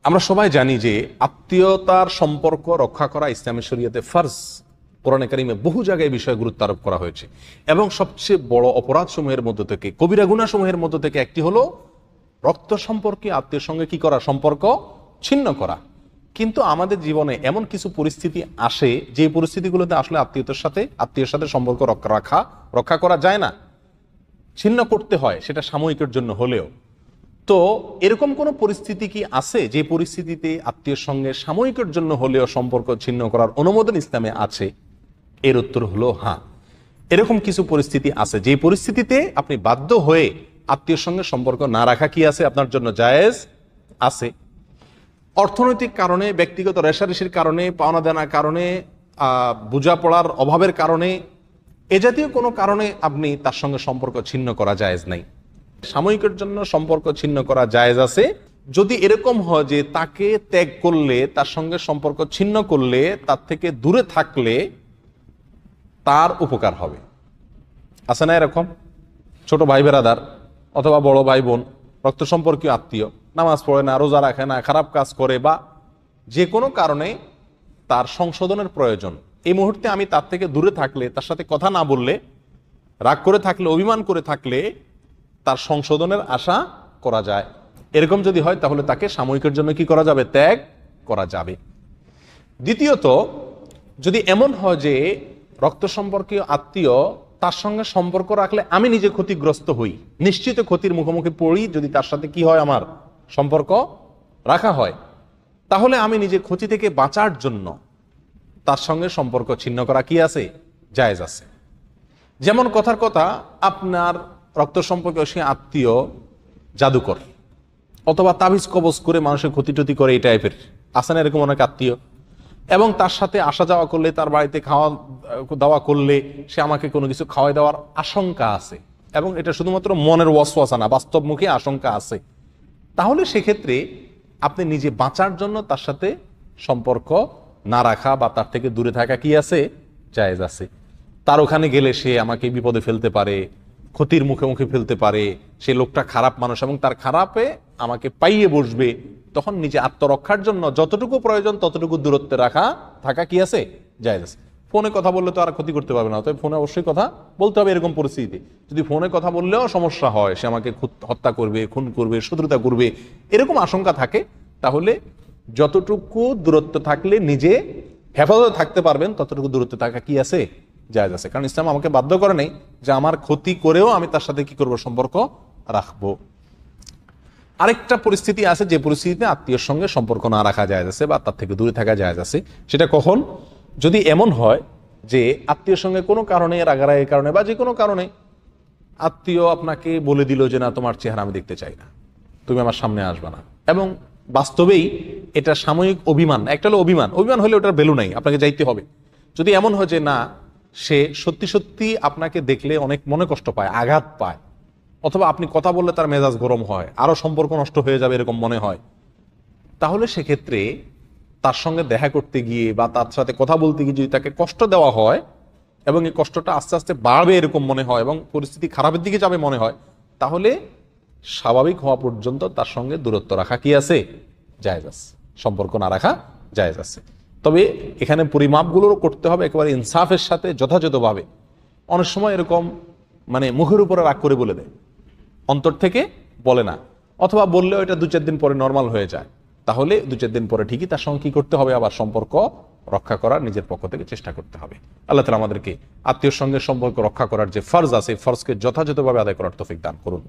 আমরা সবাই জানি যে আত্মীয়তার সম্পর্ক রক্ষা করা ইসলামী শরীয়তে ফরজ। কোরআনে কারিমে বহু জায়গায় বিষয়ে গুরুত্ব আরোপ করা হয়েছে এবং সবচেয়ে বড় অপরাধ সমূহের মধ্য থেকে, কবিরা গুনাহ সমূহের মধ্য থেকে একটি হলো রক্ত সম্পর্কে আত্মীয়ের সঙ্গে কি করা, সম্পর্ক ছিন্ন করা। কিন্তু আমাদের জীবনে এমন কিছু পরিস্থিতি আসে যে পরিস্থিতিগুলোতে আসলে আত্মীয়ের সাথে সম্পর্ক রক্ষা করা যায় না, ছিন্ন করতে হয়, সেটা সাময়িকের জন্য হলেও। তো এরকম কোন পরিস্থিতি কি আছে যে পরিস্থিতিতে আত্মীয়ের সঙ্গে সাময়িকের জন্য হলেও সম্পর্ক ছিন্ন করার অনুমোদন ইসলামে আছে? এর উত্তর হলো হ্যাঁ, এরকম কিছু পরিস্থিতি আছে যে পরিস্থিতিতে আপনি বাধ্য হয়ে আত্মীয়ের সঙ্গে সম্পর্ক না রাখা কি আছে, আপনার জন্য জায়েজ আছে। অর্থনৈতিক কারণে, ব্যক্তিগত রেশারেশির কারণে, পাওনা দেনার কারণে, বোঝাপড়ার অভাবের কারণে, এ জাতীয় কোনো কারণে আপনি তার সঙ্গে সম্পর্ক ছিন্ন করা জায়েজ নাই। সাময়িকের জন্য সম্পর্ক ছিন্ন করা জায়েজ আছে যদি এরকম হয় যে তাকে ত্যাগ করলে, তার সঙ্গে সম্পর্ক ছিন্ন করলে, তার থেকে দূরে থাকলে তার উপকার হবে। আছে না এরকম? ছোট ভাই বেরাদার অথবা বড় ভাই বোন, রক্ত সম্পর্কীয় আত্মীয়, নামাজ পড়ে না, রোজা রাখে না, খারাপ কাজ করে, বা যে কোনো কারণে তার সংশোধনের প্রয়োজন, এই মুহূর্তে আমি তার থেকে দূরে থাকলে, তার সাথে কথা না বললে, রাগ করে থাকলে, অভিমান করে থাকলে তার সংশোধনের আশা করা যায়। এরকম যদি হয় তাহলে তাকে সাময়িকের জন্য কি করা যাবে, ত্যাগ করা যাবে। দ্বিতীয়ত, যদি এমন হয় যে রক্ত সম্পর্কীয় আত্মীয়, তার সঙ্গে সম্পর্ক রাখলে আমি নিজে ক্ষতিগ্রস্ত হই, নিশ্চিত ক্ষতির মুখোমুখি পড়ি যদি তার সাথে কি হয়, আমার সম্পর্ক রাখা হয়, তাহলে আমি নিজে ক্ষতি থেকে বাঁচার জন্য তার সঙ্গে সম্পর্ক ছিন্ন করা কি আছে, জায়েজ আছে। যেমন কথার কথা, আপনার রক্ত সম্পর্কে সে আত্মীয় জাদুকর অথবা তাবিজ কবজ করে মানুষের ক্ষতি টতি করে, এই টাইপের আছে না এরকম অনেক আত্মীয়, এবং তার সাথে আসা যাওয়া করলে, তার বাড়িতে খাওয়া দাওয়া করলে সে আমাকে কোনো কিছু খাওয়াই দেওয়ার আশঙ্কা আছে, এবং এটা শুধুমাত্র মনের ওয়াসওয়াসা না, বাস্তবমুখী আশঙ্কা আছে, তাহলে সেক্ষেত্রে আপনি নিজে বাঁচার জন্য তার সাথে সম্পর্ক না রাখা বা তার থেকে দূরে থাকা কি আছে, জায়েজ আছে। তার ওখানে গেলে সে আমাকে বিপদে ফেলতে পারে, ক্ষতির মুখে ফেলতে পারে, সে লোকটা খারাপ মানুষ এবং তার খারাপে আমাকে পাইয়ে বসবে, তখন নিজে আত্মরক্ষার জন্য যতটুকু প্রয়োজন ততটুকু দূরত্বে থাকা কি আছে, জায়েজ আছে। ফোনে কথা বললে তো আর ক্ষতি করতে পারবে না, তবে ফোনে অবশ্যই কথা বলতে হবে। এরকম পরিস্থিতিতে যদি ফোনে কথা বললেও সমস্যা হয়, সে আমাকে হত্যা করবে, খুন করবে, শত্রুতা করবে, এরকম আশঙ্কা থাকে, তাহলে যতটুকু দূরত্ব থাকলে নিজে হেফাজতে থাকতে পারবেন ততটুকু দূরত্বে থাকা কি আছে, জায়েজ আছে। কারণ ইসলাম আমাকে বাধ্য করে নাই যে আমার ক্ষতি করেও আমি তার সাথে কি করব, সম্পর্ক রাখবো। আরেকটা পরিস্থিতি আছে যে পরিস্থিতিতে আত্মীয়ের সঙ্গে সম্পর্ক না রাখা জায়েজ আছে বা তার থেকে দূরে থাকা জায়েজ আছে। সেটা কখন? যদি এমন হয় যে আত্মীয়ের সঙ্গে কোনো কারণে, রাগারাগির কারণে বা যে কোনো কারণে আত্মীয় আপনাকে বলে দিল যে না, তোমার চেহারা আমি দেখতে চাই না, তুমি আমার সামনে আসবে না, এবং বাস্তবেই এটা সাময়িক অভিমান, একটা হলো অভিমান হলে ওটার ভ্যালু নাই, আপনাকে যাইতে হবে। যদি এমন হয় যে না, সে সত্যি সত্যি আপনাকে দেখলে অনেক মনে কষ্ট পায়, আঘাত পায়, অথবা আপনি কথা বললে তার মেজাজ গরম হয়, আরো সম্পর্ক নষ্ট হয়ে যাবে এরকম মনে হয়, তাহলে সেক্ষেত্রে তার সঙ্গে দেখা করতে গিয়ে বা তার সাথে কথা বলতে গিয়ে যদি তাকে কষ্ট দেওয়া হয় এবং এই কষ্টটা আস্তে আস্তে বাড়বে এরকম মনে হয় এবং পরিস্থিতি খারাপের দিকে যাবে মনে হয়, তাহলে স্বাভাবিক হওয়া পর্যন্ত তার সঙ্গে দূরত্ব রাখা কি আছে, জায়েজ আছে, সম্পর্ক না রাখা জায়েজ আছে। তবে এখানে পরিমাপগুলোও করতে হবে একেবারে ইনসাফের সাথে, যথাযথভাবে। অনেক সময় এরকম মুখের উপরে রাগ করে বলে দেয়, অন্তর থেকে বলে না, অথবা বললেও এটা 2-4 দিন পরে নর্মাল হয়ে যায়, তাহলে 2-4 দিন পরে ঠিকই তার সঙ্গে কি করতে হবে, আবার সম্পর্ক রক্ষা করার নিজের পক্ষ থেকে চেষ্টা করতে হবে। আল্লাহ তাআলা আমাদেরকে আত্মীয়র সঙ্গে সম্পর্ক রক্ষা করার যে ফরজ আছে, ফরজকে যথাযথভাবে আদায় করার তৌফিক দান করুন।